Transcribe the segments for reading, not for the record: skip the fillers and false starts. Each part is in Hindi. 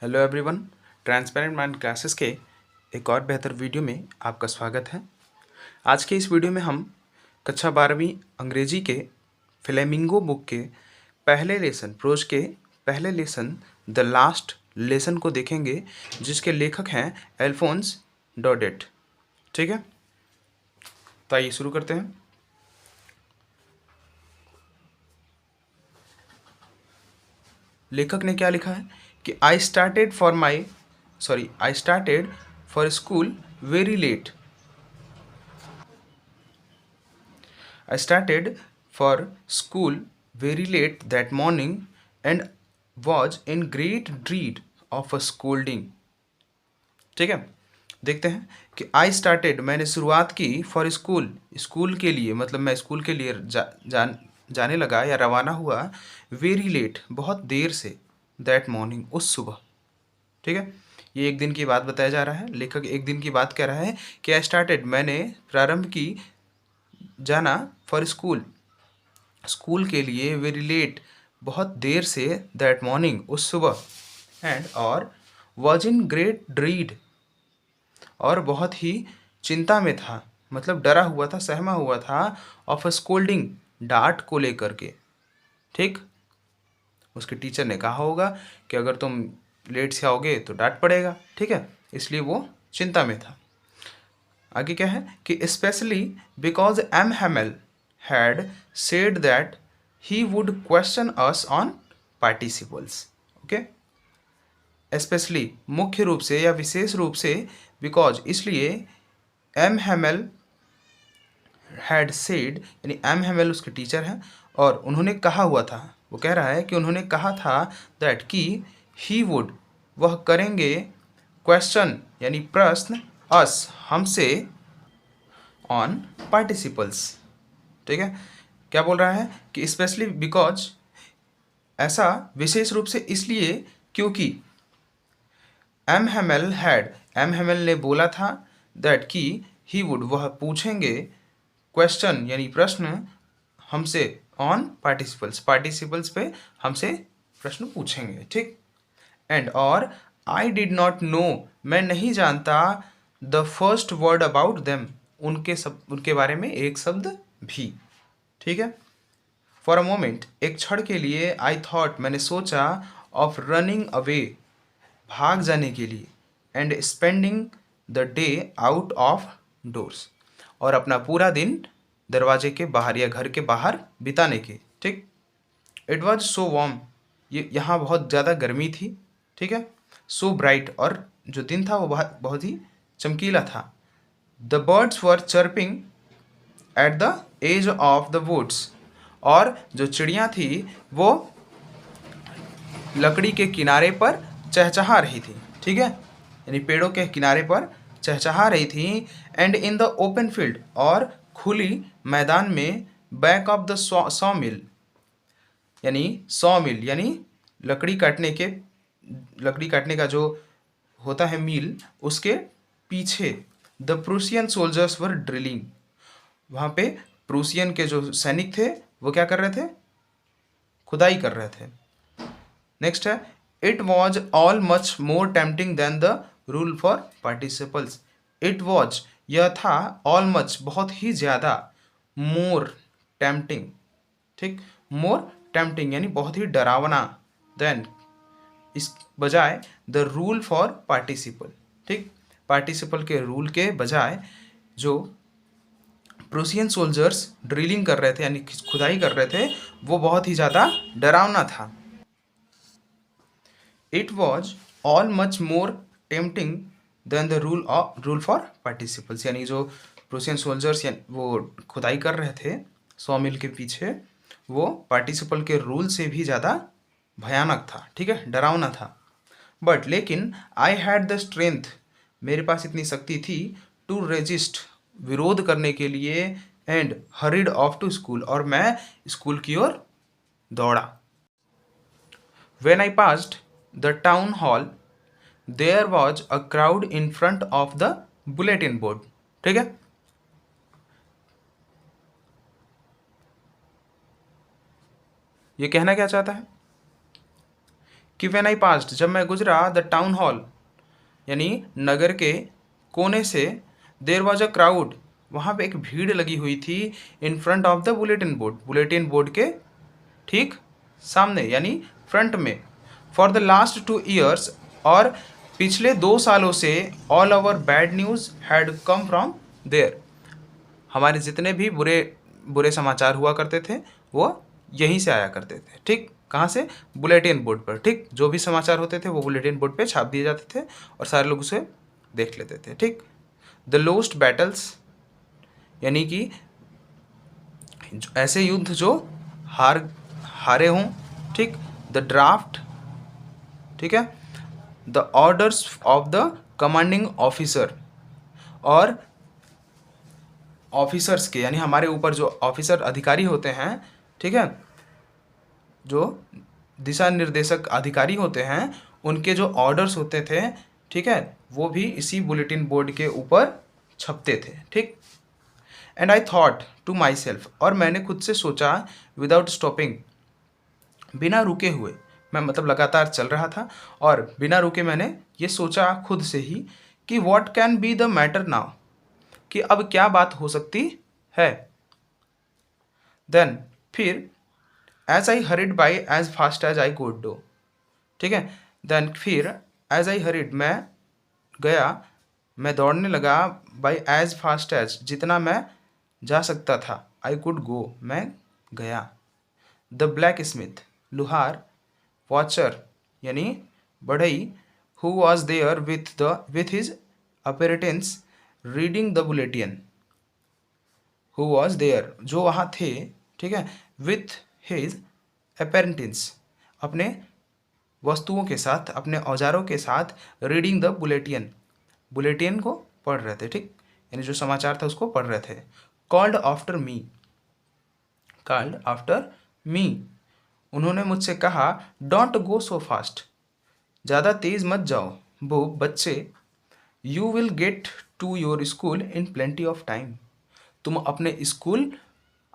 Hello everyone, transparent mind classes के एक और बेहतर वीडियो में आपका स्वागत है। आज के इस वीडियो में हम कक्षा 12वीं अंग्रेजी के फ्लेमिंगो बुक के पहले लेसन प्रोज के पहले लेसन द लास्ट लेसन को देखेंगे, जिसके लेखक हैं एल्फोंस डॉडेट। ठीक है, तो आइए शुरू करते हैं। लेखक ने क्या लिखा है कि I started for school very late. I started for school very late that morning and was in great dread of a scolding। ठीक है, देखते हैं कि आई स्टार्टेड मैंने शुरुआत की फॉर स्कूल के लिए, मतलब मैं स्कूल के लिए जाने लगा या रवाना हुआ वेरी लेट बहुत देर से, दैट मॉर्निंग उस सुबह। ठीक है, ये एक दिन की बात बताया जा रहा है। लेखक एक दिन की बात कह रहा है कि आई स्टार्टेड मैंने प्रारंभ की जाना फॉर स्कूल के लिए वेरी लेट बहुत देर से, दैट मॉर्निंग उस सुबह, एंड और वॉज इन ग्रेट ड्रीड और बहुत ही चिंता में था, मतलब डरा हुआ था, सहमा हुआ था, ऑफ अ स्कोल्डिंग डांट को लेकर के। ठीक, उसके टीचर ने कहा होगा कि अगर तुम लेट से आओगे तो डांट पड़ेगा। ठीक है, इसलिए वो चिंता में था। आगे क्या है कि specially because M Hamel had said that he would question us on participles. Okay, specially मुख्य रूप से या विशेष रूप से, बिकॉज इसलिए, एम हैमेल हैड सेड यानी एम हैमेल उसके टीचर हैं और उन्होंने कहा हुआ था, वो कह रहा है कि उन्होंने कहा था दैट कि ही वुड वह करेंगे, क्वेश्चन यानी प्रश्न, अस हमसे, ऑन पार्टिसिपल्स। ठीक है, क्या बोल रहा है कि स्पेशली बिकॉज ऐसा विशेष रूप से इसलिए क्योंकि एम हेमल ने बोला था दैट कि ही वुड वह पूछेंगे, क्वेश्चन यानी प्रश्न, हमसे, ऑन पार्टिसिपल्स पे हमसे प्रश्न पूछेंगे। ठीक, एंड और आई डिड नॉट नो मैं नहीं जानता, the first word about them उनके बारे में एक शब्द भी। ठीक है, फॉर अ मोमेंट एक क्षण के लिए, आई थॉट मैंने सोचा, ऑफ रनिंग अवे भाग जाने के लिए, and spending the day out of doors और अपना पूरा दिन दरवाजे के बाहर या घर के बाहर बिताने के। ठीक, इट वॉज सो वार्म ये यहाँ बहुत ज़्यादा गर्मी थी। ठीक है, सो ब्राइट और जो दिन था वो बहुत ही चमकीला था। The birds were chirping at the edge of the woods और जो चिड़ियाँ थी वो लकड़ी के किनारे पर चहचहा रही थी। ठीक है, यानी पेड़ों के किनारे पर चहचहा रही थी। And in the open field और खुली मैदान में, बैक ऑफ द सॉ मिल यानी लकड़ी काटने का जो होता है मील, उसके पीछे the Prussian soldiers were drilling वहाँ पे प्रूसियन के जो सैनिक थे वो क्या कर रहे थे, खुदाई कर रहे थे। नेक्स्ट है, it was all much more tempting than the rule for participles. It was यह था, ऑल मच बहुत ही ज़्यादा, मोर टेम्पटिंग। ठीक, मोर टेम्पटिंग यानी बहुत ही डरावना, देन इस बजाय द रूल फॉर पार्टिसिपल। ठीक, पार्टिसिपल के रूल के बजाय जो प्रूसियन सोल्जर्स ड्रिलिंग कर रहे थे यानी खुदाई कर रहे थे, वो बहुत ही ज़्यादा डरावना था। It was all much more tempting than the rule for participles, यानी जो प्रूसियन सोल्जर्स वो खुदाई कर रहे थे सॉ मिल के पीछे, वो पार्टिसिपल के रूल से भी ज़्यादा भयानक था। ठीक है, डरावना था। बट लेकिन आई हैड द स्ट्रेंथ मेरे पास इतनी शक्ति थी, टू रेजिस्ट विरोध करने के लिए, and hurried off to school और मैं स्कूल की ओर दौड़ा। When I passed the town hall, there was a crowd in front of the bulletin board। ठीक है, ये कहना क्या चाहता है कि व्हेन आई पास्ड, जब मैं गुजरा द टाउन हॉल, यानी नगर के कोने से, देर वॉज अ क्राउड, वहाँ पे एक भीड़ लगी हुई थी, in front of the bulletin board के ठीक सामने यानी फ्रंट में, फॉर द लास्ट 2 ईयर्स, और पिछले 2 सालों से all over bad news had come from there, हमारे जितने भी बुरे बुरे समाचार हुआ करते थे वो यहीं से आया करते थे। ठीक, कहाँ से? बुलेटिन बोर्ड पर। ठीक, जो भी समाचार होते थे वो बुलेटिन बोर्ड पे छाप दिए जाते थे और सारे लोग उसे देख लेते थे। ठीक, द लोस्ट बैटल्स, यानी कि ऐसे युद्ध जो हारे हों। ठीक, द ड्राफ्ट, ठीक है, the orders of the commanding officer, और ऑफिसर्स के, यानी हमारे ऊपर जो ऑफिसर अधिकारी होते हैं, ठीक है, जो दिशा निर्देशक अधिकारी होते हैं, उनके जो ऑर्डर्स होते थे, ठीक है, वो भी इसी बुलेटिन बोर्ड के ऊपर छपते थे। ठीक, and I thought to myself, और मैंने खुद से सोचा, विदाउट स्टॉपिंग, बिना रुके हुए, मैं मतलब लगातार चल रहा था और बिना रुके मैंने ये सोचा खुद से ही कि what can be the matter now, कि अब क्या बात हो सकती है। देन फिर, as I hurried by as fast as I could do, ठीक है, देन फिर एज आई हरिड, मैं गया, मैं दौड़ने लगा, बाई एज फास्ट एज, जितना मैं जा सकता था, आई कुड गो, मैं गया। द ब्लैक स्मिथ, लुहार, वॉचर यानी बढ़ई, who was there with his apprentice reading the bulletin, who was there, जो वहाँ थे, ठीक है, विथ हिज अपरेटेंस, अपने वस्तुओं के साथ, अपने औजारों के साथ, रीडिंग द बुलेटिन को पढ़ रहे थे। ठीक, यानी जो समाचार था उसको पढ़ रहे थे। कॉल्ड आफ्टर मी, उन्होंने मुझसे कहा, डोंट गो सो फास्ट, ज़्यादा तेज़ मत जाओ बच्चे, you will get to your school in plenty of time, तुम अपने स्कूल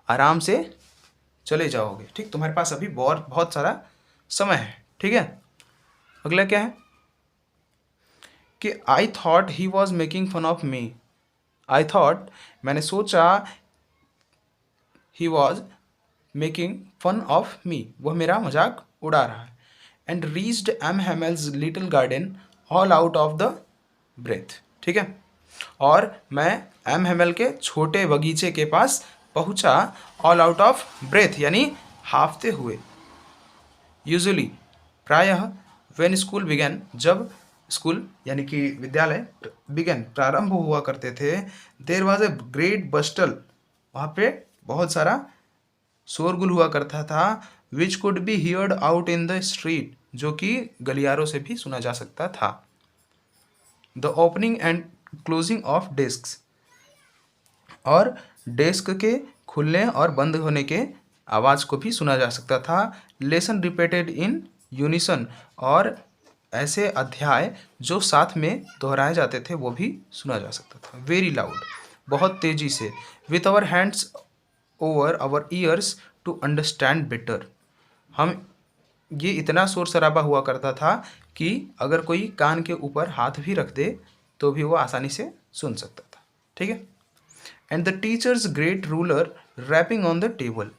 आराम से चले जाओगे। ठीक, तुम्हारे पास अभी बहुत बहुत सारा समय है। ठीक है, अगला क्या है कि I thought he was making fun of me, I thought, मैंने सोचा, he was making fun of me, वह मेरा मजाक उड़ा रहा है। And reached M Hamel's little garden all out of the breath, ठीक है, और मैं एम हेमेल के छोटे बगीचे के पास पहुंचा, ऑल आउट ऑफ ब्रेथ यानी हाफते हुए। यूजुअली, प्रायः, व्हेन स्कूल बिगन, जब स्कूल यानी कि विद्यालय बिगन प्रारंभ हुआ करते थे, देर वॉज ए ग्रेट बस्टल, वहाँ पे बहुत सारा शोरगुल हुआ करता था, which could be heard out in the street, जो कि गलियारों से भी सुना जा सकता था। The opening and closing of desk, और डेस्क के खुलने और बंद होने के आवाज़ को भी सुना जा सकता था। लेसन रिपीटेड इन यूनिसन, और ऐसे अध्याय जो साथ में दोहराए जाते थे वो भी सुना जा सकता था। वेरी लाउड, बहुत तेज़ी से। With our hands over our ears to understand better, हम, ये इतना शोर शराबा हुआ करता था कि अगर कोई कान के ऊपर हाथ भी रख दे तो भी वो आसानी से सुन सकता था। ठीक है, and the teacher's great ruler rapping on the table,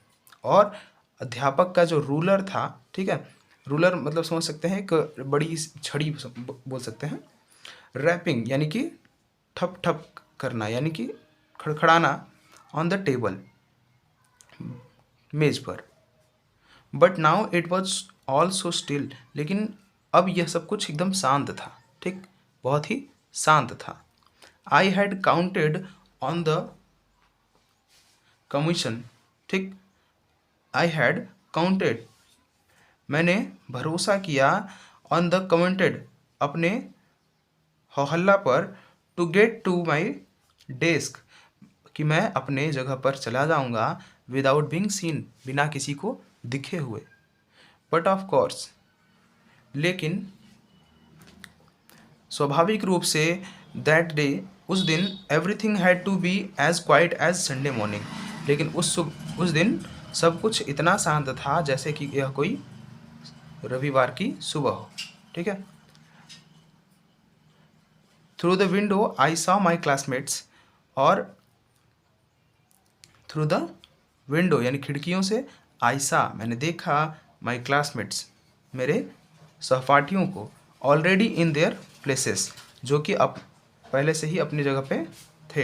और अध्यापक का जो रूलर था, ठीक है, रूलर मतलब समझ सकते हैं एक बड़ी छड़ी बोल सकते हैं। रैपिंग यानी कि ठप ठप करना, यानी कि खड़खड़ाना, ऑन द टेबल मेज पर। But now it was all so still, लेकिन अब यह सब कुछ एकदम शांत था। ठीक, बहुत ही शांत था। I had counted on the commission, ठीक, आई हैड काउंटेड, मैंने भरोसा किया, ऑन द कमेंटेड, अपने हौहल्ला पर, to get to my desk, कि मैं अपने जगह पर चला जाऊंगा, विदाउट बीइंग सीन, बिना किसी को दिखे हुए। बट ऑफ कोर्स, लेकिन स्वाभाविक रूप से, दैट डे, उस दिन, everything had to be as quiet as Sunday morning, लेकिन उस दिन सब कुछ इतना शांत था जैसे कि यह कोई रविवार की सुबह हो, ठीक है। Through the window I saw my classmates, और थ्रू द विंडो यानी खिड़कियों से, आई सा मैंने देखा, माई क्लासमेट्स मेरे सहपाठियों को, ऑलरेडी इन देयर प्लेसेस जो कि अब पहले से ही अपनी जगह पे थे,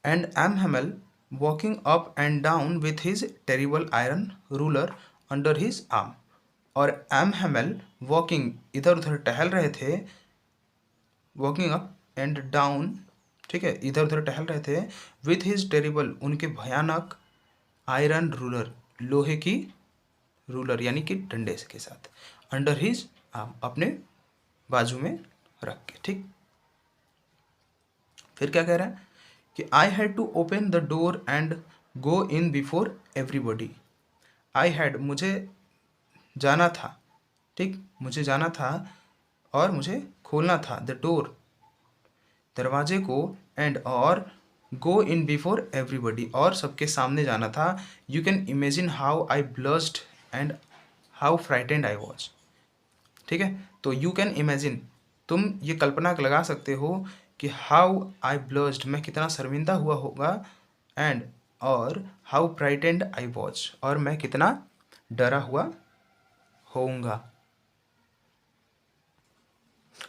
and M Hamel walking up and down with his terrible iron ruler under his arm, और एम हेमल वॉकिंग इधर उधर टहल रहे थे, वॉकिंग अप एंड डाउन, ठीक है, इधर उधर टहल रहे थे, विथ हिज टेरिबल उनके भयानक, आयरन रूलर लोहे की रूलर यानी कि डंडे के साथ, अंडर हिज आर्म अपने बाजू में रख के, ठीक। फिर क्या कह रहा है कि I had to open the door and go in before everybody, I had मुझे जाना था, ठीक, मुझे जाना था और मुझे खोलना था, द डोर दरवाजे को, एंड और गो इन बिफोर एवरीबॉडी और सबके सामने जाना था, you can imagine how I blessed and how frightened I was, ठीक है। तो यू कैन इमेजिन तुम ये कल्पना लगा सकते हो कि हाउ आई ब्लस्ड मैं कितना शर्मिंदा हुआ होगा, एंड और हाउ फ्राइटेंड आई वॉज और मैं कितना डरा हुआ होऊंगा।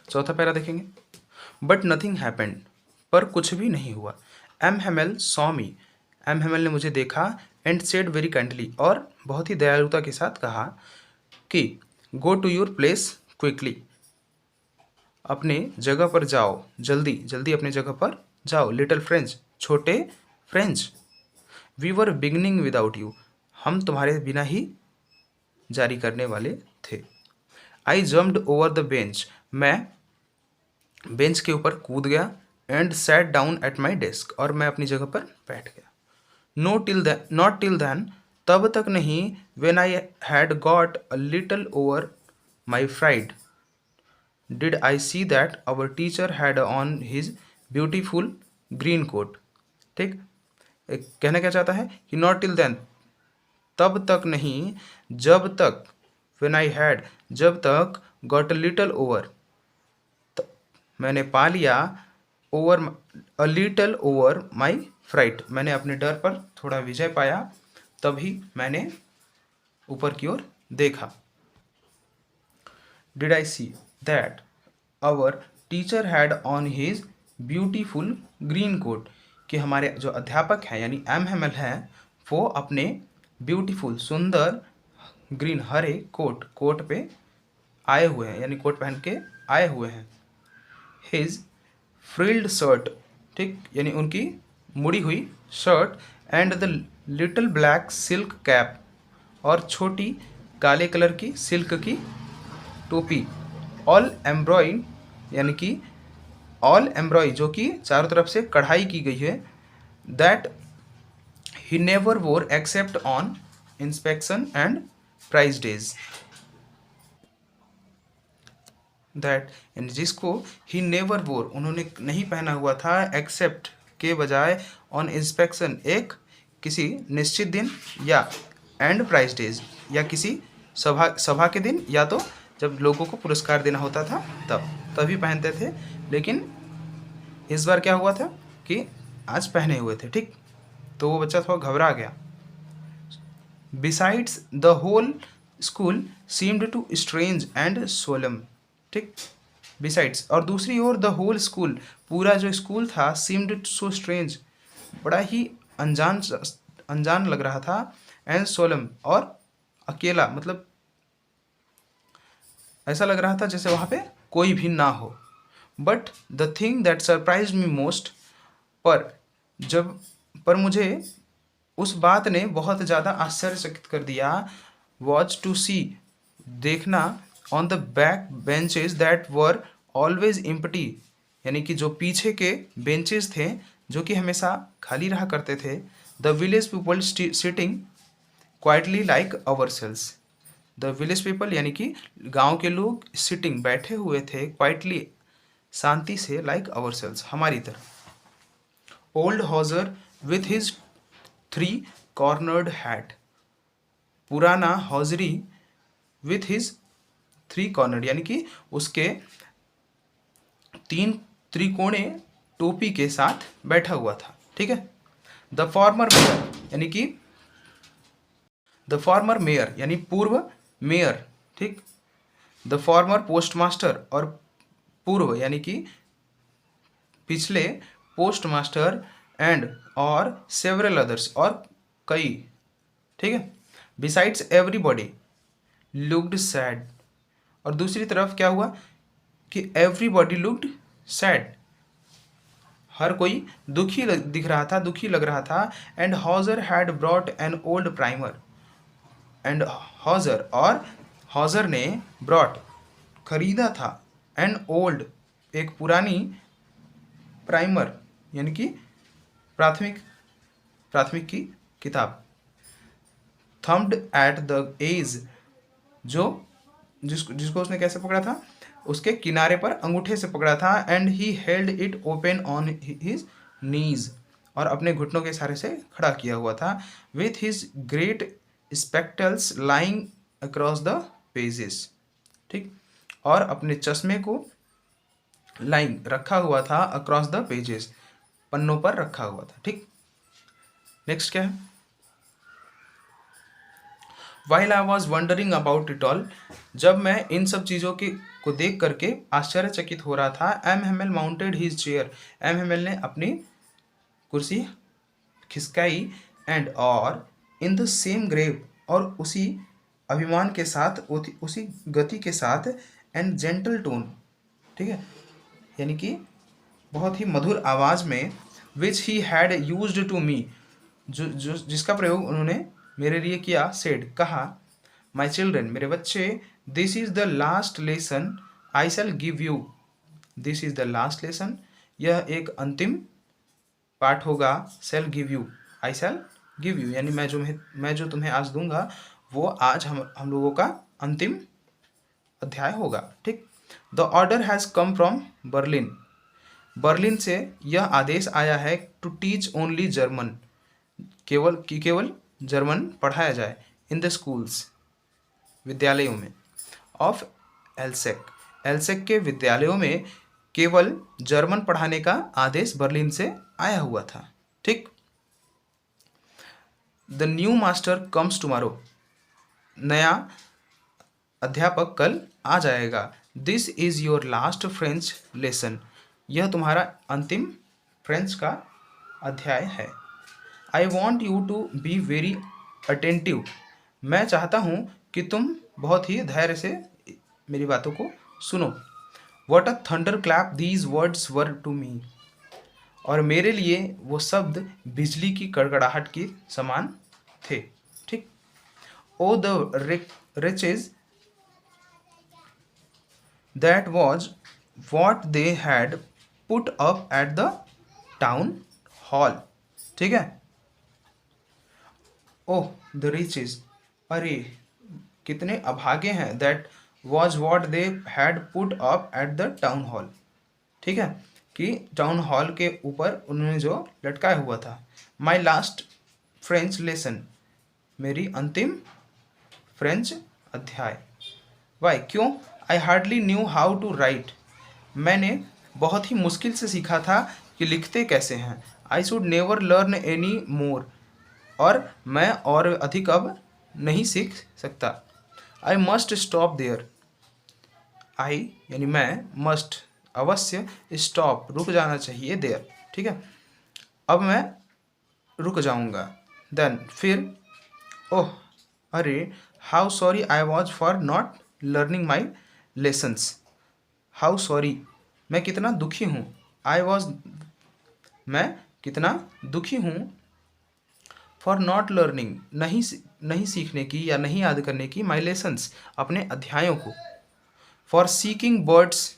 चौथा पैरा देखेंगे, बट नथिंग हैपेंड पर कुछ भी नहीं हुआ, M Hemal saw me M Hamel ने मुझे देखा, एंड सेड वेरी काइंडली और बहुत ही दयालुता के साथ कहा कि go to your place quickly अपने जगह पर जाओ, जल्दी जल्दी अपने जगह पर जाओ, लिटिल फ्रेंच छोटे French, we were beginning without you हम तुम्हारे बिना ही जारी करने वाले थे, I jumped over the bench मैं बेंच के ऊपर कूद गया, and sat down at my desk और मैं अपनी जगह पर बैठ गया, नॉट टिल दैन तब तक नहीं, when I had got a little over my fright did I see that our teacher had on his beautiful green coat, ठीक। कहना क्या चाहता है कि नॉट टिल देन तब तक नहीं, जब तक, वेन आई हैड जब तक, गॉट अ लिटल ओवर मैंने पा लिया, over a little over my fright मैंने अपने डर पर थोड़ा विजय पाया, तभी मैंने ऊपर की ओर देखा, did I see that our teacher had on his beautiful green coat कि हमारे जो अध्यापक हैं यानी एम हेमल हैं वो अपने ब्यूटीफुल सुंदर ग्रीन हरे कोट पे आए हुए हैं यानी कोट पहन के आए हुए हैं, हिज फ्रिल्ड शर्ट, ठीक, यानी उनकी मुड़ी हुई shirt, and the little black silk cap और छोटी काले कलर की सिल्क की टोपी, ऑल एम्ब्रॉइड यानी कि ऑल एम्ब्रॉय जो कि चारों तरफ से कढ़ाई की गई है, that he never wore except on inspection and prize days, that यानी जिसको ही नेवर वोर उन्होंने नहीं पहना हुआ था, एक्सेप्ट के बजाय, ऑन इंस्पेक्शन एक किसी निश्चित दिन, या एंड प्राइज डेज या किसी सभा के दिन, या तो जब लोगों को पुरस्कार देना होता था तभी पहनते थे, लेकिन इस बार क्या हुआ था कि आज पहने हुए थे, ठीक। तो वो बच्चा थोड़ा घबरा गया, besides the whole school seemed too strange and solemn, ठीक, बिसाइड्स और दूसरी ओर द होल स्कूल पूरा जो स्कूल था, सीम्ड सो स्ट्रेंज बड़ा ही अनजान लग रहा था, एंड सोलम और अकेला, मतलब ऐसा लग रहा था जैसे वहाँ पे कोई भी ना हो, but the thing that surprise me most पर मुझे उस बात ने बहुत ज़्यादा आश्चर्यचकित कर दिया, वॉज टू सी देखना, on the back benches that were always empty यानी कि जो पीछे के बेंचेस थे जो कि हमेशा खाली रहा करते थे, the village people sitting quietly like ourselves, the village people यानी कि गांव के लोग सिटिंग बैठे हुए थे, क्वाइटली शांति से, लाइक अवर सेल्स हमारी तरह, old Hauser with his 3 cornered hat पुराना हौजरी विथ हिज थ्री कॉर्नर, यानी कि उसके तीन त्रिकोणे टोपी के साथ बैठा हुआ था। ठीक है। द फॉर्मर मेयर यानी कि द फॉर्मर मेयर यानी पूर्व मेयर। ठीक। द फॉर्मर पोस्टमास्टर और पूर्व यानी कि पिछले पोस्टमास्टर एंड और सेवरल अदर्स और कई। ठीक है। बिसाइड्स एवरीबॉडी लुक्ड सैड, और दूसरी तरफ क्या हुआ कि एवरीबॉडी लुक्ड सैड, हर कोई दिख रहा था, दुखी लग रहा था। And Hauser had brought an old primer, and Hauser और हॉजर ने ब्रॉट खरीदा था, एन ओल्ड एक पुरानी, प्राइमर यानी कि प्राथमिक प्राथमिक की किताब। थम्ब्ड एट द एज, जो जिसको उसने कैसे पकड़ा था, उसके किनारे पर अंगूठे से पकड़ा था। And he held it open on his knees, और अपने घुटनों के सहारे से खड़ा किया हुआ था। With his great spectacles lying across the pages. ठीक। और अपने चश्मे को लाइंग रखा हुआ था, अक्रॉस द पेजेस पन्नों पर रखा हुआ था। ठीक। नेक्स्ट क्या है, while I was wondering about it all, जब मैं इन सब चीज़ों को देख करके आश्चर्यचकित हो रहा था। M Hamel mounted his chair, M Hamel ने अपनी कुर्सी खिसकाई। एंड और इन द सेम ग्रेव, और उसी अभिमान के साथ, उसी गति के साथ। एंड जेंटल टोन, ठीक है, यानी कि बहुत ही मधुर आवाज़ में। Which he had used to me, जिसका प्रयोग उन्होंने मेरे लिए किया। सेड कहा, माई चिल्ड्रन मेरे बच्चे, this is the last lesson I shell give you, this is the last lesson, यह एक अंतिम पाठ होगा। शैल give you, I shell give you, यानी मैं जो तुम्हें आज दूंगा वो आज हम लोगों का अंतिम अध्याय होगा। ठीक। The order has come from Berlin, Berlin से यह आदेश आया है। टू टीच ओनली जर्मन, केवल जर्मन पढ़ाया जाए। इन द स्कूल्स, विद्यालयों में। ऑफ एल्सेक, एल्सेक के विद्यालयों में केवल जर्मन पढ़ाने का आदेश बर्लिन से आया हुआ था। ठीक। The new master comes tomorrow, नया अध्यापक कल आ जाएगा। This is your last French lesson, यह तुम्हारा अंतिम फ्रेंच का अध्याय है। I want you to be very attentive, मैं चाहता हूँ कि तुम बहुत ही धैर्य से मेरी बातों को सुनो। What a thunderclap these words were to me, और मेरे लिए वो शब्द बिजली की कड़कड़ाहट के समान थे। ठीक। Oh the wretches that was what they had put up at the town hall. ठीक है। ओह द रिचेज, अरे कितने अभागे हैं। That was what they had put up at the town hall, ठीक है, कि टाउन हॉल के ऊपर उन्होंने जो लटकाया हुआ था। माई लास्ट फ्रेंच लेसन, मेरी अंतिम फ्रेंच अध्याय। वाई, क्यों? I hardly knew how to write, मैंने बहुत ही मुश्किल से सीखा था कि लिखते कैसे हैं। आई should never learn any more, और मैं और अधिक अब नहीं सीख सकता। आई मस्ट स्टॉप देयर, आई यानी मैं, मस्ट अवश्य, स्टॉप रुक जाना चाहिए, देयर, ठीक है, अब मैं रुक जाऊंगा। देन फिर, ओह अरे, how sorry I was for not learning my lessons, how sorry, मैं कितना दुखी हूँ। आई वॉज, मैं कितना दुखी हूँ। फॉर नॉट लर्निंग, नहीं सीखने की या नहीं याद करने की। माई लेसन्स, अपने अध्यायों को। For seeking birds,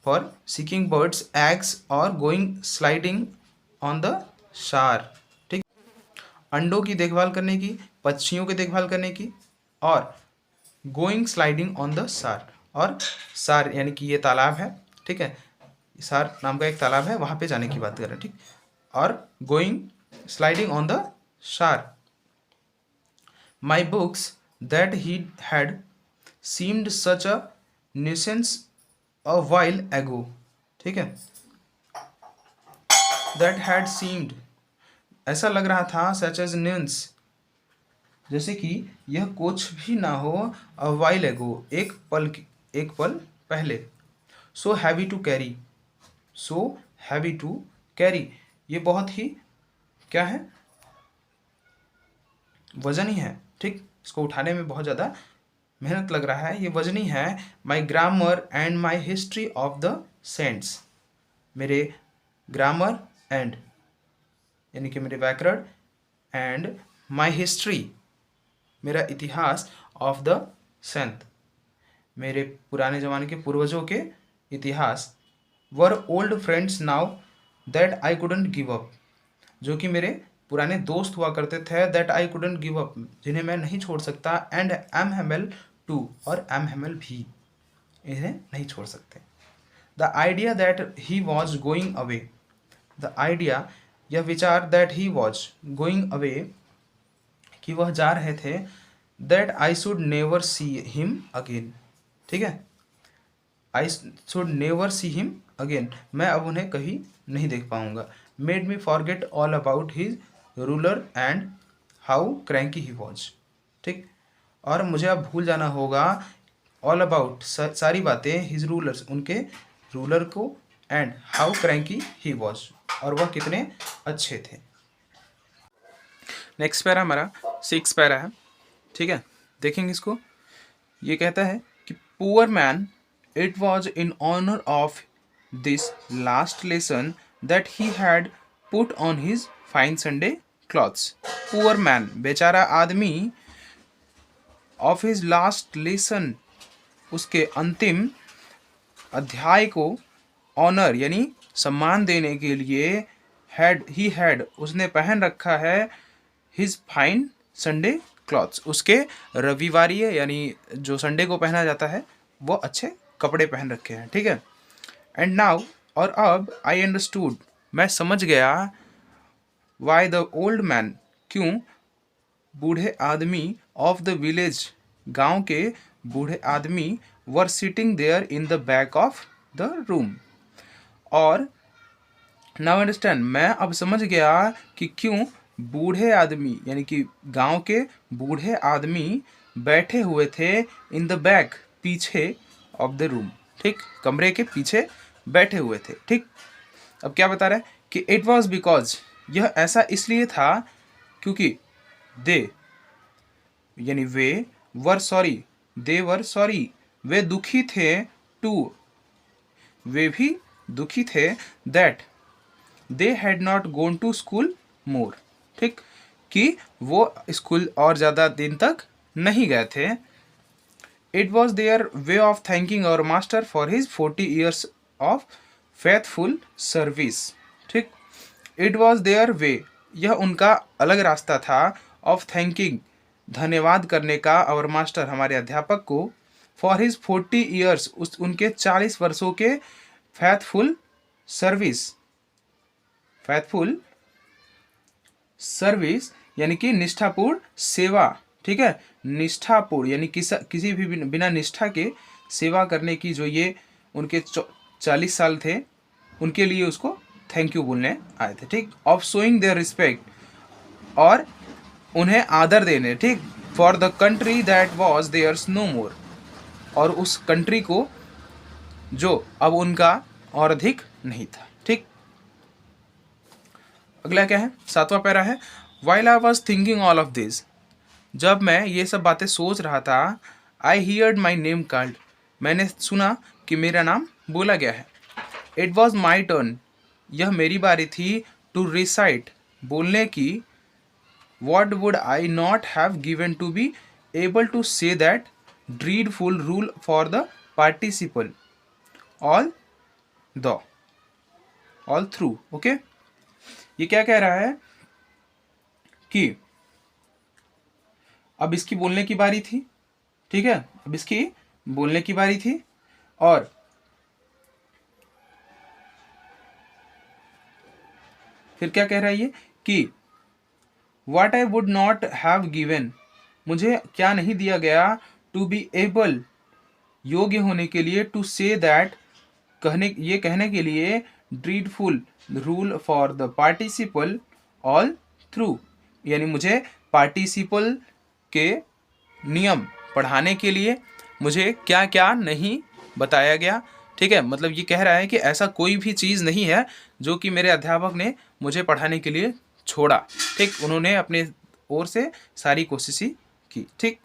for seeking birds eggs और गोइंग स्लाइडिंग ऑन द शार, ठीक, अंडों की देखभाल करने की, पक्षियों की देखभाल करने की, और गोइंग स्लाइडिंग ऑन द सार, और सार यानी कि ये तालाब है, ठीक है, सार नाम का एक तालाब है, वहाँ पे जाने की बात कर रहे हैं, ठीक, और गोइंग स्लाइडिंग ऑन द शार। My books that he had seemed such a nuisance a while ago. ठीक है, that had seemed, ऐसा लग रहा था, such as nuisance, जैसे कि यह कुछ भी ना हो, a while ago, एक पल पहले, so heavy to carry, so heavy to carry, ये बहुत ही क्या है, वजनी है, ठीक, इसको उठाने में बहुत ज़्यादा मेहनत लग रहा है, ये वजनी है। My grammar and my history of the saints, मेरे ग्रामर एंड यानी कि मेरे व्याकरण, एंड माई हिस्ट्री, मेरा इतिहास, ऑफ द सेंट, मेरे पुराने ज़माने के पूर्वजों के इतिहास, were old friends now that I couldn't give up, जो कि मेरे पुराने दोस्त हुआ करते थे, that I couldn't give up, जिन्हें मैं नहीं छोड़ सकता, एंड एम हेमल टू, और एम हेमल भी, इन्हें नहीं छोड़ सकते। The idea that he was going away, the idea, यह विचार, that he was going away, कि वह जा रहे थे, that I should never see him again, ठीक है, आई should never see him again, मैं अब उन्हें कहीं नहीं देख पाऊंगा, made me forget all about his ruler and how cranky he was, ठीक, और मुझे अब भूल जाना होगा, ऑल अबाउट, सारी बातें, हिज रूलर्स, उनके रूलर को, and how cranky he was, और वह कितने अच्छे थे। नेक्स्ट पैरा हमारा 6 पैरा है, ठीक है, देखेंगे इसको। ये कहता है कि poor man, it was in honour of this last lesson that he had put on his fine Sunday clothes. Poor man, बेचारा आदमी, ऑफ हिज लास्ट लेसन, उसके अंतिम अध्याय को ऑनर यानी सम्मान देने के लिए, हैड उसने पहन रखा है, हिज फाइन संडे क्लॉथ्स, उसके रविवारी यानी जो संडे को पहना जाता है वो अच्छे कपड़े पहन रखे हैं, ठीक है। एंड नाउ, और अब, आई अंडरस्टूड, मैं समझ गया, वाई द ओल्ड मैन, क्यों बूढ़े आदमी, ऑफ द विलेज, गांव के बूढ़े आदमी, were sitting there in the back of the room, और नाउ अंडरस्टैंड, मैं अब समझ गया कि क्यों बूढ़े आदमी यानी कि गांव के बूढ़े आदमी बैठे हुए थे, इन द बैक, पीछे, ऑफ द रूम, ठीक, कमरे के पीछे बैठे हुए थे, ठीक। अब क्या बता रहा है कि इट वॉज बिकॉज, यह ऐसा इसलिए था क्योंकि, दे यानी वे, वर सॉरी, दे वर सॉरी, वे दुखी थे, टू, वे भी दुखी थे, that they had not gone to school more, ठीक, कि वो स्कूल और ज़्यादा दिन तक नहीं गए थे। It was their way of thanking our master for his 40 years of faithful service, ठीक, इट वॉज देयर वे, यह उनका अलग रास्ता था, ऑफ थैंकिंग, धन्यवाद करने का, आवर मास्टर, हमारे अध्यापक को, फॉर हिज 40 ईयर्स, उनके 40 वर्षों के फेथफुल सर्विस, फेथफुल सर्विस यानी कि निष्ठापूर्ण सेवा, ठीक है, निष्ठापूर्ण यानी किसी भी बिना निष्ठा के सेवा करने की, जो ये उनके 40 साल थे, उनके लिए उसको थैंक यू बोलने आए थे, ठीक, ऑफ शोइंग देयर रिस्पेक्ट, और उन्हें आदर देने, ठीक, for the country that was theirs no more, और उस कंट्री को जो अब उनका और अधिक नहीं था, ठीक। अगला क्या है, 7वां पैरा है, while I was thinking all of this, जब मैं ये सब बातें सोच रहा था, आई हियर्ड माई नेम कॉल्ड, मैंने सुना कि मेरा नाम बोला गया है। इट वॉज माई टर्न, यह मेरी बारी थी, टू रिसाइट, बोलने की, what would I not have given to be able to say that dreadful rule for the participle all the all through, okay. ये क्या कह रहा है कि अब इसकी बोलने की बारी थी, ठीक है, अब इसकी बोलने की बारी थी, और फिर क्या कह रहा है ये कि what I would not have given, मुझे क्या नहीं दिया गया, टू बी एबल, योग्य होने के लिए, टू से दैट, कहने के लिए, dreadful, rule for the participle all through, यानी मुझे पार्टिसिपल के नियम पढ़ाने के लिए मुझे क्या क्या नहीं बताया गया। ठीक है, मतलब ये कह रहा है कि ऐसा कोई भी चीज़ नहीं है जो कि मेरे अध्यापक ने मुझे पढ़ाने के लिए छोड़ा। ठीक, उन्होंने अपने ओर से सारी कोशिशें की। ठीक,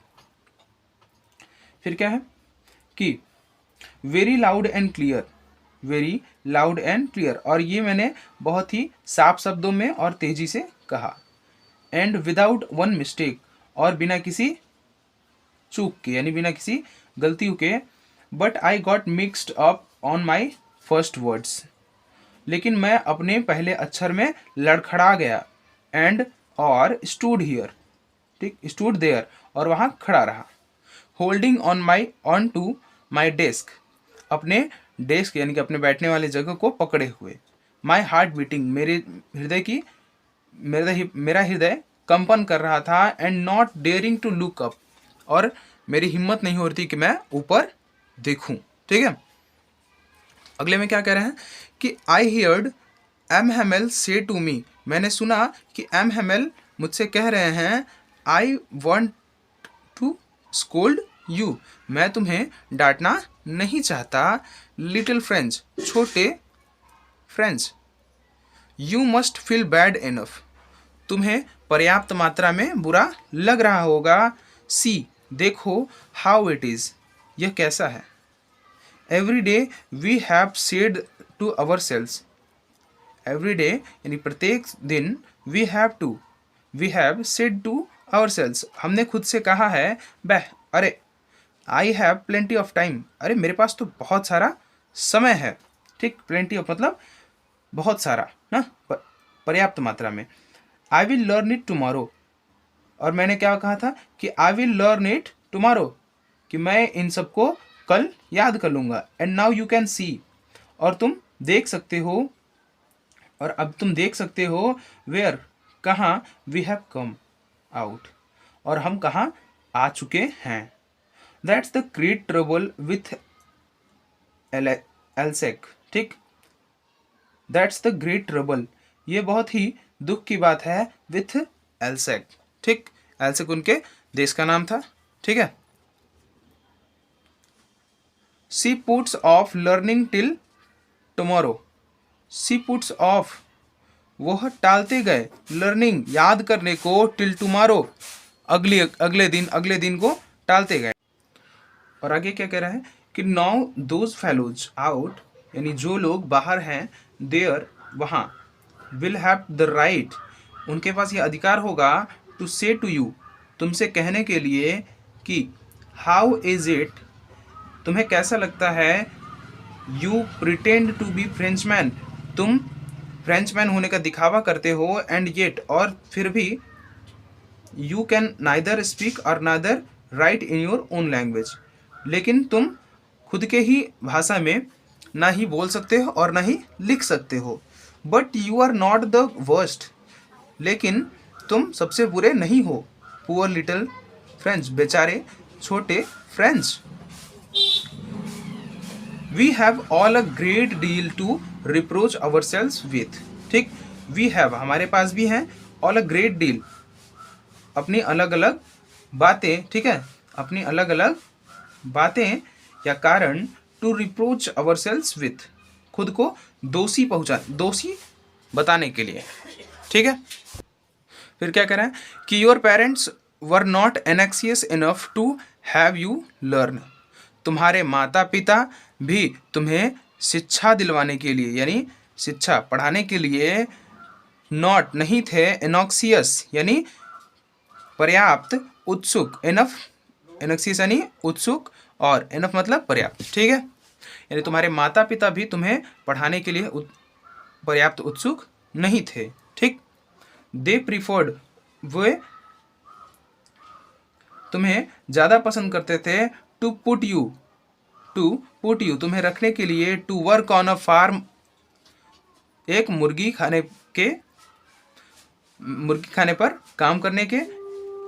फिर क्या है कि very loud and clear, very loud and clear, और ये मैंने बहुत ही साफ शब्दों में और तेजी से कहा। एंड विदाउट वन मिस्टेक, और बिना किसी चूक के, यानी बिना किसी गलतियों के। But I got mixed up on my first words, लेकिन मैं अपने पहले अक्षर में लड़खड़ा गया। एंड और स्टूड हियर, ठीक, स्टूड देयर, और वहाँ खड़ा रहा। Holding on to my desk, अपने डेस्क यानी कि अपने बैठने वाले जगह को पकड़े हुए। माई हार्ट बीटिंग, मेरा हृदय कंपन कर रहा था। And not daring to look up, और मेरी हिम्मत नहीं हो रही थी कि मैं ऊपर देखूं। ठीक है, अगले में क्या कह रहे हैं कि I heard M Hamel say to me, मैंने सुना कि एम हेमेल मुझसे कह रहे हैं, I want to scold you, मैं तुम्हें डांटना नहीं चाहता। लिटिल फ्रेंच, छोटे French, you must feel bad enough, तुम्हें पर्याप्त मात्रा में बुरा लग रहा होगा। सी, देखो, हाउ इट इज़, यह कैसा है। Every day we have said to ourselves, every day यानी प्रत्येक दिन, we have said to ourselves, हमने खुद से कहा है, बह, अरे, I have plenty of time, अरे मेरे पास तो बहुत सारा समय है। ठीक, प्लेंटी ऑफ मतलब बहुत सारा ना, पर्याप्त मात्रा में। I will learn it tomorrow, और मैंने क्या कहा था कि I will learn it tomorrow, कि मैं इन सबको कल याद कर लूँगा। And now you can see, और तुम देख सकते हो, और अब तुम देख सकते हो, वेयर, कहाँ, वी हैव कम आउट, और हम कहाँ आ चुके हैं। That's the great trouble with Alsace, ठीक, दैट्स द ग्रेट ट्रबल, ये बहुत ही दुख की बात है, विथ एल्सेक। ठीक, एल्सेक उनके देश का नाम था। ठीक है, she puts off learning till tomorrow, she puts off, वह टालते गए, लर्निंग, याद करने को, टिल टुमारो, अगले दिन को टालते गए। और आगे क्या कह रहा है कि नाउ दोज फेलोज आउट, यानी जो लोग बाहर हैं, देयर, वहाँ, विल हैव द राइट, उनके पास ये अधिकार होगा, टू से टू यू, तुमसे कहने के लिए कि, हाउ इज इट, तुम्हें कैसा लगता है, you pretend to be Frenchmen, तुम फ्रेंचमैन होने का दिखावा करते हो। एंड येट, और फिर भी, यू कैन नाइदर स्पीक और neither right in your own language, लेकिन तुम खुद के ही भाषा में ना ही बोल सकते हो और ना ही लिख सकते हो। But you are not the worst, लेकिन तुम सबसे बुरे नहीं हो। पुअर लिटिल फ्रेंच, बेचारे छोटे French. We have all a great deal to reproach ourselves with, ठीक, वी हैव, हमारे पास भी हैं, ऑल अ ग्रेट डील, अपनी अलग अलग बातें, ठीक है, अपनी अलग अलग बातें या कारण, to reproach ourselves with, खुद को दोषी बताने के लिए। ठीक है, फिर क्या कह रहा है कि your parents were not anxious enough to have you learn, तुम्हारे माता पिता भी तुम्हें शिक्षा दिलवाने के लिए, यानी शिक्षा पढ़ाने के लिए, नॉट नहीं थे, एनॉक्सियस यानी पर्याप्त, उत्सुक, एनफ, एनॉक्सियस यानी उत्सुक, और एनफ मतलब पर्याप्त। ठीक है, यानी तुम्हारे माता पिता भी तुम्हें पढ़ाने के लिए पर्याप्त उत्सुक नहीं थे। ठीक, दे प्रीफर्ड, वे तुम्हें ज़्यादा पसंद करते थे, टू पुट यू, तुम्हें रखने के लिए, to work on a farm, एक मुर्गी खाने पर काम करने के,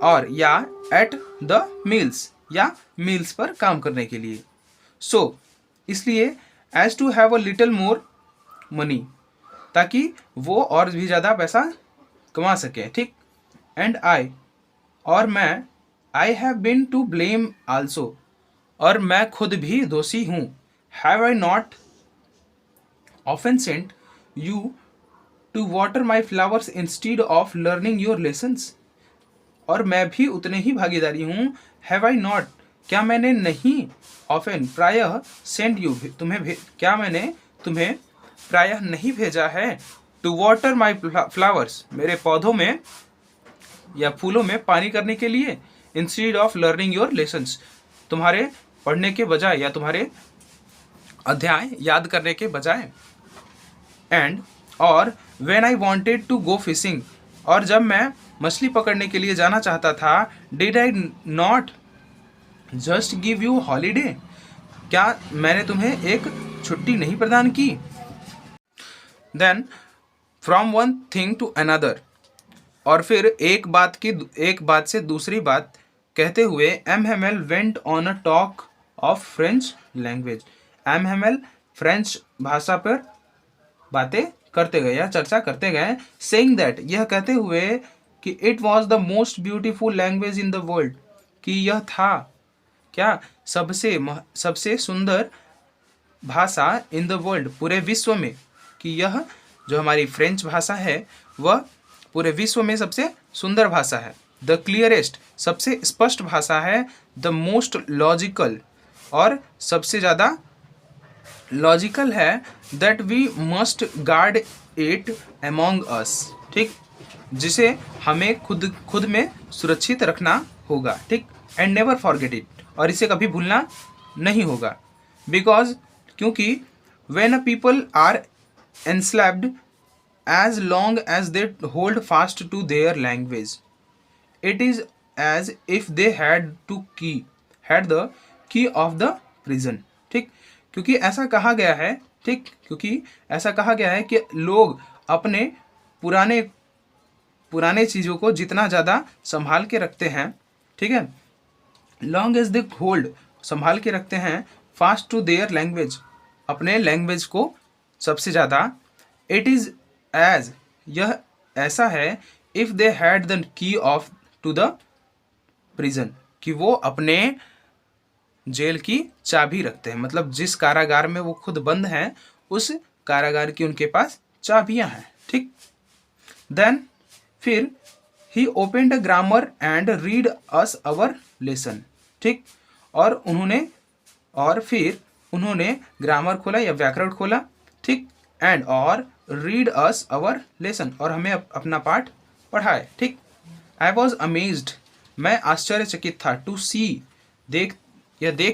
और या एट द मील्स, या मील्स पर काम करने के लिए। सो इसलिए as to have a little more money, ताकि वो और भी ज़्यादा पैसा कमा सके, ठीक। एंड आई, और मैं, I have been to blame also, और मैं खुद भी दोषी हूँ। Have I not often sent you to water my flowers instead of learning your lessons, और मैं भी उतने ही भागीदारी हूँ। हैव आई नॉट, क्या मैंने नहीं, ऑफन प्रायः, सेंड यू तुम्हें, क्या मैंने तुम्हें प्रायः नहीं भेजा है, टू वाटर माई फ्लावर्स मेरे पौधों में या फूलों में पानी करने के लिए, instead of learning your lessons तुम्हारे पढ़ने के बजाय या तुम्हारे अध्याय याद करने के बजाय। एंड, और when I wanted to go fishing, और जब मैं मछली पकड़ने के लिए जाना चाहता था, did I not just give you holiday, क्या मैंने तुम्हें एक छुट्टी नहीं प्रदान की। Then from one thing to another, और फिर एक बात से दूसरी बात कहते हुए M Hamel went on a talk of French language. M Hamel French भाषा पर बातें करते गए या चर्चा करते गए, सेइंग दैट, यह कहते हुए कि it was the most beautiful language in the world, कि यह था क्या, सबसे सुंदर भाषा इन द वर्ल्ड, पूरे विश्व में, कि यह जो हमारी फ्रेंच भाषा है वह पूरे विश्व में सबसे सुंदर भाषा है। द क्लियरेस्ट, सबसे स्पष्ट भाषा है। द मोस्ट लॉजिकल, और सबसे ज़्यादा लॉजिकल है। That we must guard it among us, ठीक, जिसे हमें खुद में सुरक्षित रखना होगा, ठीक। एंड नेवर फॉरगेट इट, और इसे कभी भूलना नहीं होगा। बिकॉज, क्योंकि when a people are enslaved as long as they hold fast to their language, it is as if they had the key of the prison, ठीक। क्योंकि ऐसा कहा गया है, ठीक, क्योंकि ऐसा कहा गया है कि लोग अपने पुराने चीज़ों को जितना ज़्यादा संभाल के रखते हैं, ठीक है, लॉन्ग एज दे होल्ड, संभाल के रखते हैं, फास्ट टू देयर लैंग्वेज, अपने लैंग्वेज को सबसे ज़्यादा, इट इज़ एज, यह ऐसा है, if they had the key of to the prison, कि वो अपने जेल की चाबी रखते हैं, मतलब जिस कारागार में वो खुद बंद हैं उस कारागार की उनके पास चाबियां हैं, ठीक। देन फिर he opened a grammar and read us our lesson, ठीक, और फिर उन्होंने ग्रामर खोला या व्याकरण खोला, ठीक, एंड और रीड अस अवर लेसन, और हमें अपना पाठ पढ़ाए, ठीक। आई वॉज अमेज्ड, मैं आश्चर्यचकित था, टू सी, देख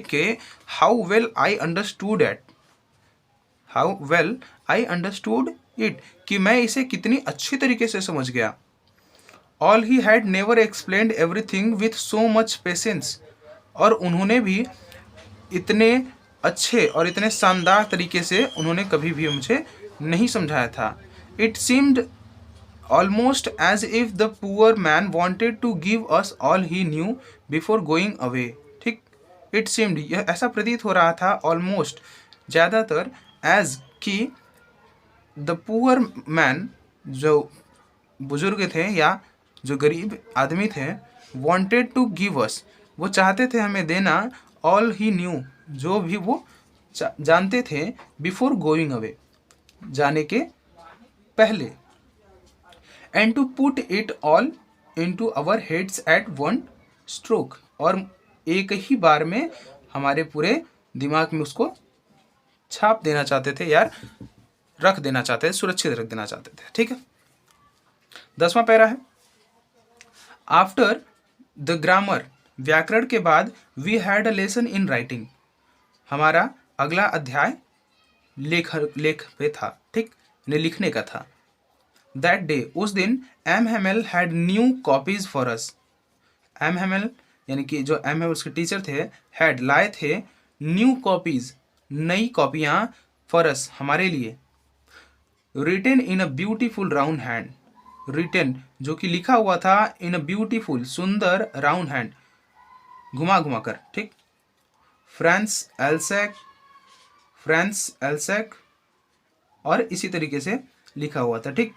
के, how well I understood it, कि मैं इसे कितनी अच्छी तरीके से समझ गया। All he had never explained everything with so much patience, और उन्होंने भी इतने अच्छे और इतने शानदार तरीके से उन्होंने कभी भी मुझे नहीं समझाया था। It seemed almost as if the poor man wanted to give us all he knew before going away, ठीक। इट सीम्ड, यह ऐसा प्रतीत हो रहा था, ऑलमोस्ट, ज़्यादातर, एज कि द पुअर मैन, जो बुजुर्ग थे या जो गरीब आदमी थे, वॉन्टेड टू गिव अस, वो चाहते थे हमें देना, ऑल ही न्यू, जो भी वो जानते थे, बिफोर गोइंग अवे, जाने के पहले, and to put it all into our heads at one stroke, और एक ही बार में हमारे पूरे दिमाग में उसको छाप देना चाहते थे, यार रख देना चाहते थे, सुरक्षित रख देना चाहते थे, ठीक है। 10वां पैरा है, आफ्टर द ग्रामर, व्याकरण के बाद, we had a lesson in writing, हमारा अगला अध्याय लेख पे था, ठीक, ने लिखने का था। दैट डे, उस दिन, M Hamel had new copies for us, M Hamel यानी कि जो एम हेमेल उसके टीचर थे, हैड लाए थे, न्यू कॉपीज, नई कॉपियाँ, फॉर अस, हमारे लिए, written in a beautiful round hand, written, जो कि लिखा हुआ था इन अ ब्यूटीफुल, सुंदर राउंड हैंड, घुमा घुमा कर, ठीक। फ्रांस एल्सैक, फ्रांस एल्सैक, और इसी तरीके से लिखा हुआ था, ठीक।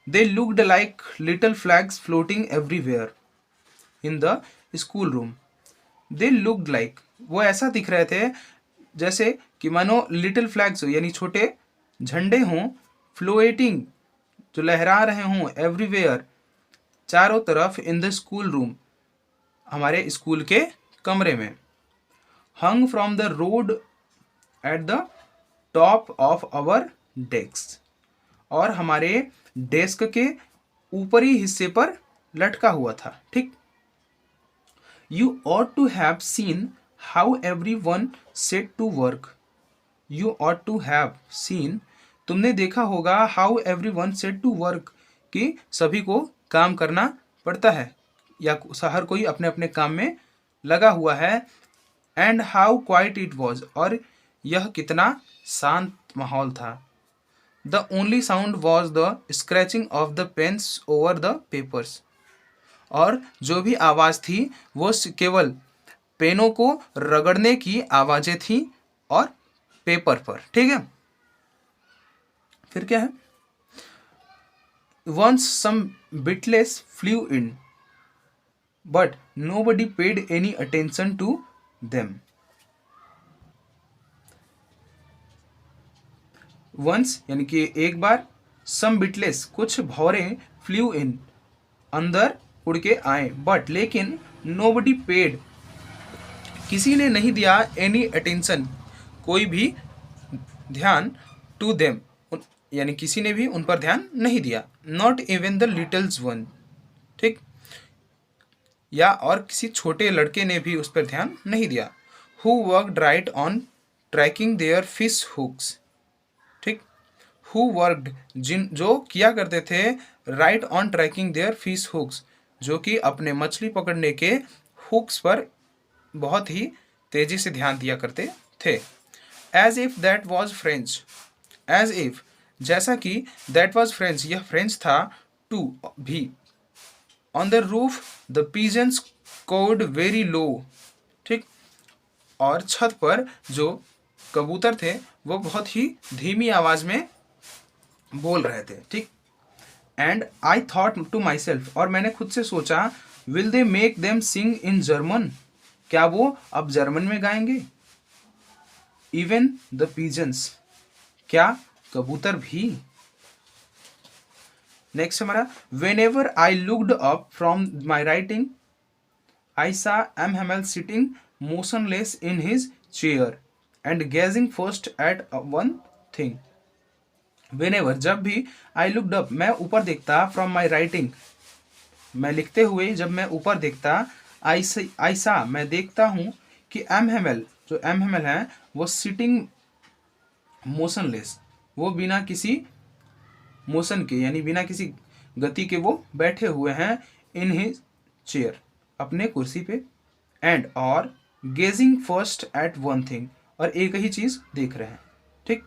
They looked like little flags floating everywhere in the school room. They looked like, वो ऐसा दिख रहे थे जैसे कि मानो लिटिल फ्लैग्स हो, यानी छोटे झंडे हों, फ्लोएटिंग, जो लहरा रहे हों, एवरीवेयर, चारों तरफ, इन द स्कूल रूम, हमारे स्कूल के कमरे में। Hung from the rod at the top of our desk, और हमारे डेस्क के ऊपरी हिस्से पर लटका हुआ था, ठीक। You ought to have seen how everyone set to work. You ought to have seen, तुमने देखा होगा, how everyone set to work, कि सभी को काम करना पड़ता है या हर कोई अपने अपने काम में लगा हुआ है। And how quiet it was, और यह कितना शांत माहौल था। The only sound was the scratching of the pens over the papers, और जो भी आवाज़ थी वो केवल पेनों को रगड़ने की आवाज़ें थी और पेपर पर, ठीक है। फिर क्या है, once some beetles flew in but nobody paid any attention to them. Once यानी कि एक बार, सम बिटलेस कुछ भौरे, फ्लू इन अंदर उड़ के आए, बट लेकिन, नोबडी पेड किसी ने नहीं दिया, एनी अटेंशन कोई भी ध्यान, टू देम यानी किसी ने भी उन पर ध्यान नहीं दिया, नॉट इवन द लिटल्स वन, ठीक, या और किसी छोटे लड़के ने भी उस पर ध्यान नहीं दिया। Who worked right on tracking their fish hooks, ठीक। हु वर्कड, जिन जो किया करते थे, right on tracking their fish hooks, जो कि अपने मछली पकड़ने के हुक्स पर बहुत ही तेजी से ध्यान दिया करते थे। As if that was French, as if जैसा कि, दैट वॉज फ्रेंच यह फ्रेंच था, टू भी, on the roof the pigeons cooed very low, ठीक, और छत पर जो कबूतर थे वो बहुत ही धीमी आवाज में बोल रहे थे, ठीक। And I thought to myself, और मैंने खुद से सोचा, will they make them sing in German, क्या वो अब जर्मन में गाएंगे। इवन द पिजन्स, क्या कबूतर भी। नेक्स्ट हमारा, whenever I looked up from my writing I saw M Hamel sitting motionless in his chair and gazing first at one thing. Whenever जब भी, आई लुकड अप मैं ऊपर देखता, फ्रॉम माई राइटिंग मैं लिखते हुए जब मैं ऊपर देखता, आई सा मैं देखता हूँ कि एम हेमल जो एम हेमल है वो सिटिंग मोशनलेस, वो बिना किसी मोशन के यानी बिना किसी गति के वो बैठे हुए हैं, इन हिज चेयर अपने कुर्सी पे, एंड और gazing first at one thing और एक ही चीज देख रहे हैं, ठीक।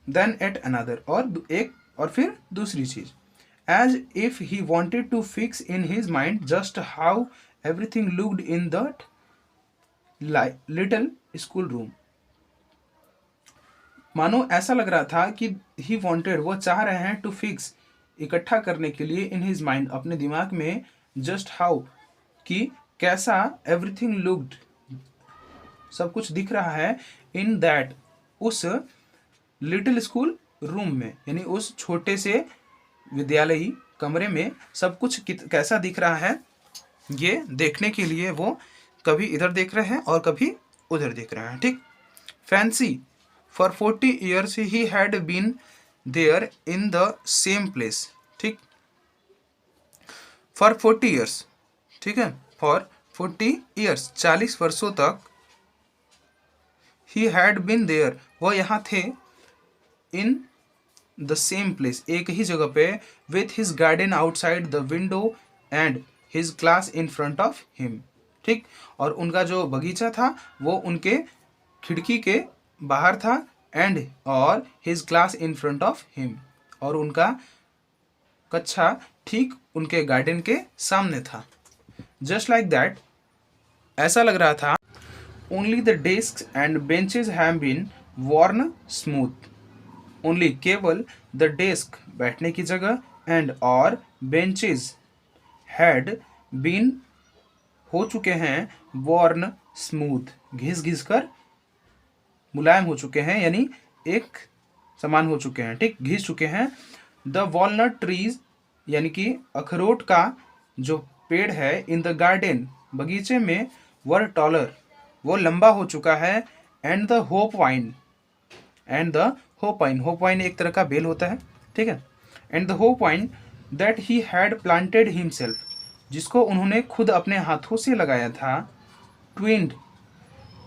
देन एट अनदर और एक और फिर दूसरी चीज, as if he wanted to fix in his mind just how everything looked in that little school room. मानो ऐसा लग रहा था कि ही वॉन्टेड वो चाह रहे हैं, टू फिक्स इकट्ठा करने के लिए, इन हिज माइंड अपने दिमाग में, जस्ट हाउ कि कैसा, एवरीथिंग लुक्ड सब कुछ दिख रहा है, इन दैट उस लिटिल स्कूल रूम में यानी उस छोटे से विद्यालयी कमरे में सब कुछ कैसा दिख रहा है, ये देखने के लिए वो कभी इधर देख रहे हैं और कभी उधर देख रहे हैं, ठीक। Fancy for 40 years he had been there in the same place, ठीक। फॉर 40 years, ठीक है, फॉर 40 years 40 वर्षों तक, ही हैड बीन देयर वो यहाँ थे, इन द सेम प्लेस एक ही जगह पे, with his garden outside the window and his class in front of him, ठीक। और उनका जो बगीचा था वो उनके खिड़की के बाहर था, एंड और his class in front of him और उनका कक्षा ठीक उनके गार्डन के सामने था। जस्ट लाइक दैट, ऐसा लग रहा था। Only the desk and benches have been worn smooth. Only केवल द डेस्क बैठने की जगह एंड और बेंचेज हैड बीन हो चुके हैं worn स्मूथ, घिस घिस कर मुलायम हो चुके हैं, यानी एक समान हो चुके हैं, ठीक, घिस चुके हैं। द वॉलनट ट्रीज, यानी कि अखरोट का जो पेड़ है, इन द गार्डन, बगीचे में, वर टॉलर, वो लंबा हो चुका है। And the hope wine, and the hope wine, hope wine एक तरह का बेल होता है, ठीक है। And the hope wine that he had planted himself, जिसको उन्होंने खुद अपने हाथों से लगाया था, ट्विंड,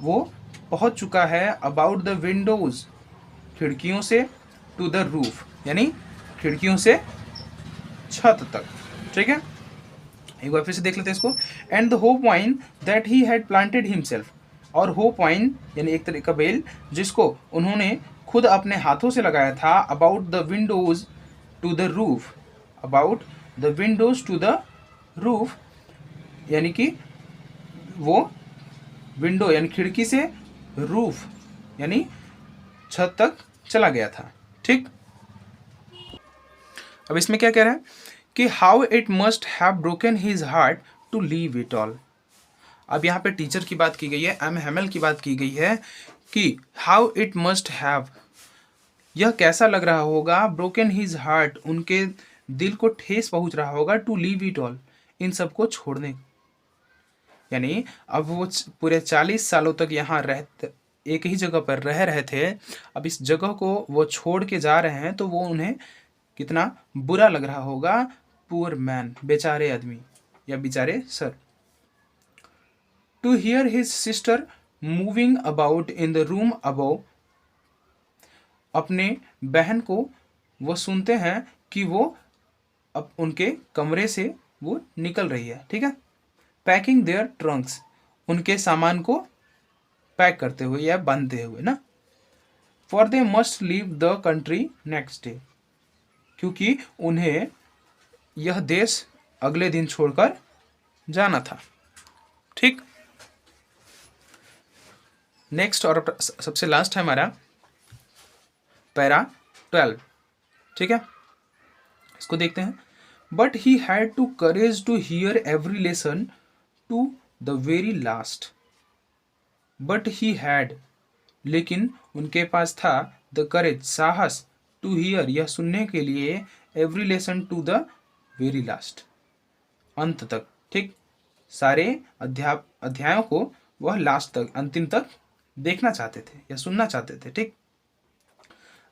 वो पहुंच चुका है, अबाउट द विंडोज, खिड़कियों से, टू द रूफ, यानी खिड़कियों से छत तक, ठीक है। एक बार फिर से देख लेते हैं इसको। And the hope wine that he had planted himself, और होप वाइन यानी एक तरह का बेल जिसको उन्होंने खुद अपने हाथों से लगाया था, about the windows to the roof, about the windows to the roof, यानी कि वो विंडो यानी खिड़की से रूफ यानी छत तक चला गया था, ठीक। अब इसमें क्या कह रहा है कि how it must have broken his heart to leave it all. अब यहाँ पे टीचर की बात की गई है, एम हेमल की बात की गई है कि हाउ इट मस्ट हैव, यह कैसा लग रहा होगा, ब्रोकन हिज हार्ट, उनके दिल को ठेस पहुंच रहा होगा, टू लीव इट ऑल, इन सबको छोड़ने, यानी अब वो पूरे 40 सालों तक यहाँ एक ही जगह पर रह रहे थे, अब इस जगह को वो छोड़ के जा रहे हैं, तो वो उन्हें कितना बुरा लग रहा होगा। पुअर मैन, बेचारे आदमी या बेचारे sir. To hear his sister moving about in the room above, अपने बहन को वो सुनते हैं कि वो अब उनके कमरे से वो निकल रही है, ठीक है। पैकिंग देयर ट्रंक्स, उनके सामान को पैक करते हुए या बांधते हुए ना। For they must leave the country next day, क्योंकि उन्हें यह देश अगले दिन छोड़कर जाना था, ठीक। नेक्स्ट और सबसे लास्ट है हमारा पैरा 12, ठीक है, इसको देखते हैं। But he had to courage to hear every lesson to the very last. But he had, लेकिन उनके पास था, द करेज, साहस, टू हियर, यह सुनने के लिए, every lesson to the very last, अंत तक, ठीक, सारे अध्यायों को वह लास्ट तक, अंतिम तक देखना चाहते थे या सुनना चाहते थे, ठीक।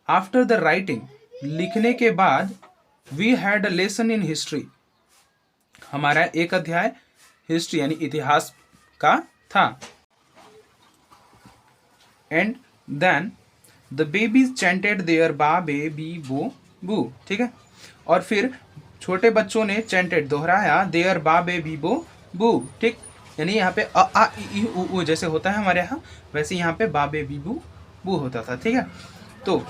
आफ्टर द राइटिंग, लिखने के बाद, we had a lesson in history, हमारा एक अध्याय हिस्ट्री यानी इतिहास का था। And then the babies chanted their ba be B बो बू, ठीक है, और फिर छोटे बच्चों ने चैंटेड, दोहराया, देयर बा बे बी बो बू, ठीक, यानी यहाँ पे अ आ इ उ जैसे होता है हमारे यहाँ, वैसे यहाँ पे बा बे बी बू बू होता था, ठीक है। तो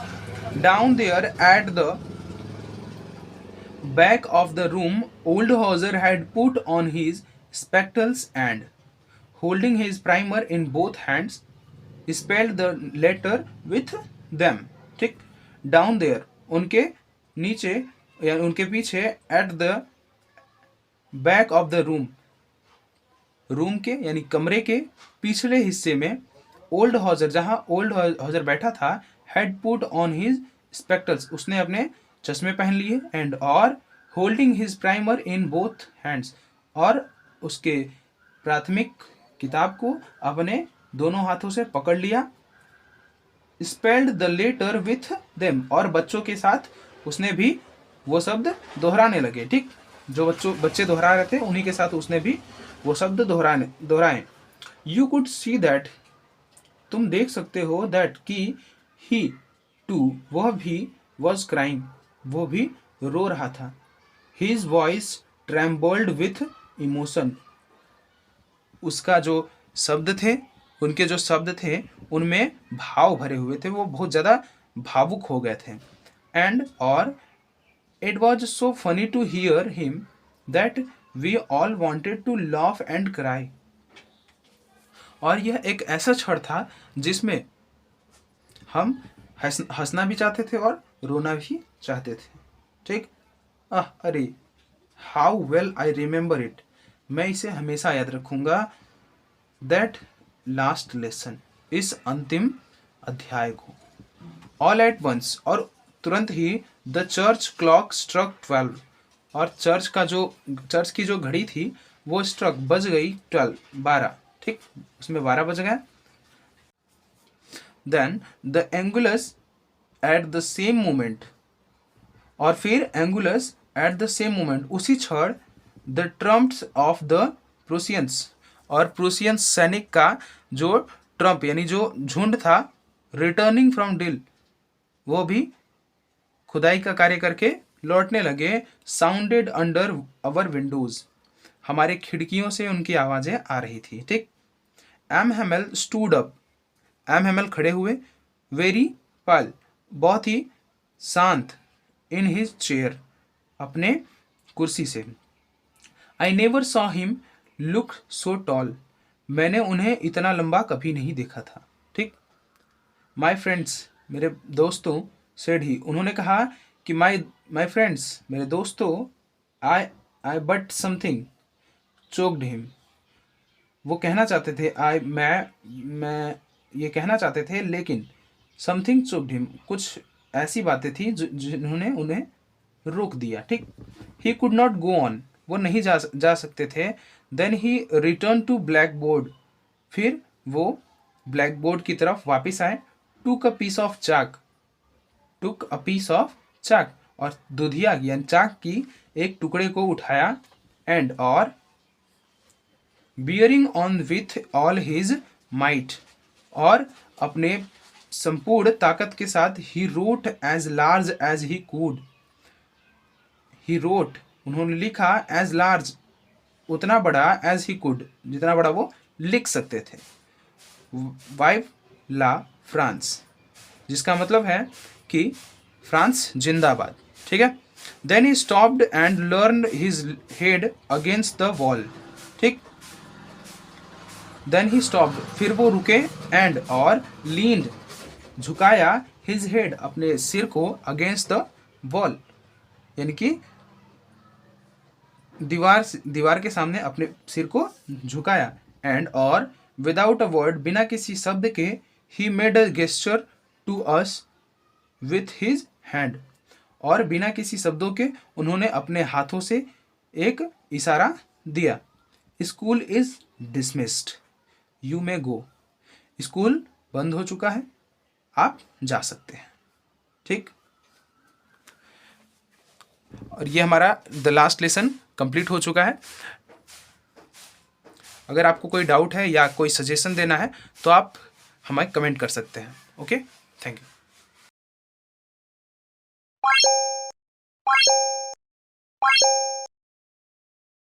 down there at the back of the room, old Hauser had put on his spectacles and holding his primer in both hands spelled the letter with them, ठीक। डाउन देयर, उनके नीचे या उनके पीछे, at the back of the room, room के यानी कमरे के पिछले हिस्से में, ओल्ड हॉजर, जहां ओल्ड हॉजर बैठा था, had put on his spectacles, उसने अपने चश्मे पहन लिए, एंड और holding his primer in both hands, और उसके प्राथमिक किताब को अपने दोनों हाथों से पकड़ लिया। Spelled the letter with them, और बच्चों के साथ उसने भी वो शब्द दोहराने लगे, ठीक, जो बच्चे दोहरा रहे थे उन्हीं के साथ उसने भी वो शब्द दोहराए। यू कुड सी दैट, तुम देख सकते हो, दैट कि ही टू, वह भी, वॉज क्राइंग, वो भी रो रहा था। His voice trembled with emotion, उसका जो शब्द थे, उनके जो शब्द थे उनमें भाव भरे हुए थे, वो बहुत ज़्यादा भावुक हो गए थे। एंड और It was so funny to hear him that we all wanted to laugh and cry. और यह एक ऐसा क्षण था जिसमें हम हंसना भी चाहते थे और रोना भी चाहते थे. ठीक. अरे, how well I remember it. मैं इसे हमेशा याद रखूंगा. दैट लास्ट लेसन, इस अंतिम अध्याय को. ऑल एट वंस, और तुरंत ही द चर्च क्लॉक स्ट्रक 12. और चर्च की जो घड़ी थी वो स्ट्रक बज गई 12, 12. ठीक, उसमें 12 बज गया. Then the angelus at the same moment, और फिर angelus at the same moment, उसी क्षण the trumps of the Prussians, और प्रूसियंस सैनिक का जो ट्रम्प यानी जो झुंड था, रिटर्निंग फ्रॉम डिल, वो भी खुदाई का कार्य करके लौटने लगे. साउंडेड अंडर अवर विंडोज, हमारे खिड़कियों से उनकी आवाज़ें आ रही थी. ठीक. M Hemal stood up, M Hemal खड़े हुए. वेरी पाल, बहुत ही शांत. इन हिज चेयर, अपने कुर्सी से. I never saw him look so tall, मैंने उन्हें इतना लंबा कभी नहीं देखा था. ठीक. माई फ्रेंड्स, मेरे दोस्तों, सेड ही, उन्होंने कहा कि माई फ्रेंड्स, मेरे दोस्तों. आई बट समथिंग चोक्ड हिम, वो कहना चाहते थे. मैं ये कहना चाहते थे, लेकिन समथिंग चोक्ड हिम, कुछ ऐसी बातें थी जिन्होंने उन्हें रोक दिया. ठीक. He could not go on, वो नहीं जा सकते थे. Then he return to blackboard, फिर वो ब्लैक बोर्ड की तरफ वापस आए. Took a piece of chalk, took a piece of chalk, और दुधिया यानी चाक की एक टुकड़े को उठाया. एंड, और bearing on with all his might, और अपने संपूर्ण ताकत के साथ. He wrote as large as he could, he wrote, उन्होंने लिखा. एज लार्ज, उतना बड़ा. एज ही कुड, जितना बड़ा वो लिख सकते थे. वाइव ला फ्रांस, जिसका मतलब है कि फ्रांस जिंदाबाद. ठीक है. Then he stopped and lean his head against the wall. ठीक. देन ही स्टॉप्ड, फिर वो रुके. एंड, और लीन्ड, झुकाया. हिज हेड, अपने सिर को. अगेंस्ट द वॉल, यानी कि दीवार के सामने अपने सिर को झुकाया. एंड, और विदाउट अ वर्ड, बिना किसी शब्द के. He made a gesture to us with his hand, और बिना किसी शब्दों के उन्होंने अपने हाथों से एक इशारा दिया. School is dismissed, you may go, school बंद हो चुका है, आप जा सकते हैं. ठीक. और ये हमारा द लास्ट लेसन कंप्लीट हो चुका है. अगर आपको कोई डाउट है या कोई सजेशन देना है तो आप हमें कमेंट कर सकते हैं. Okay, thank you.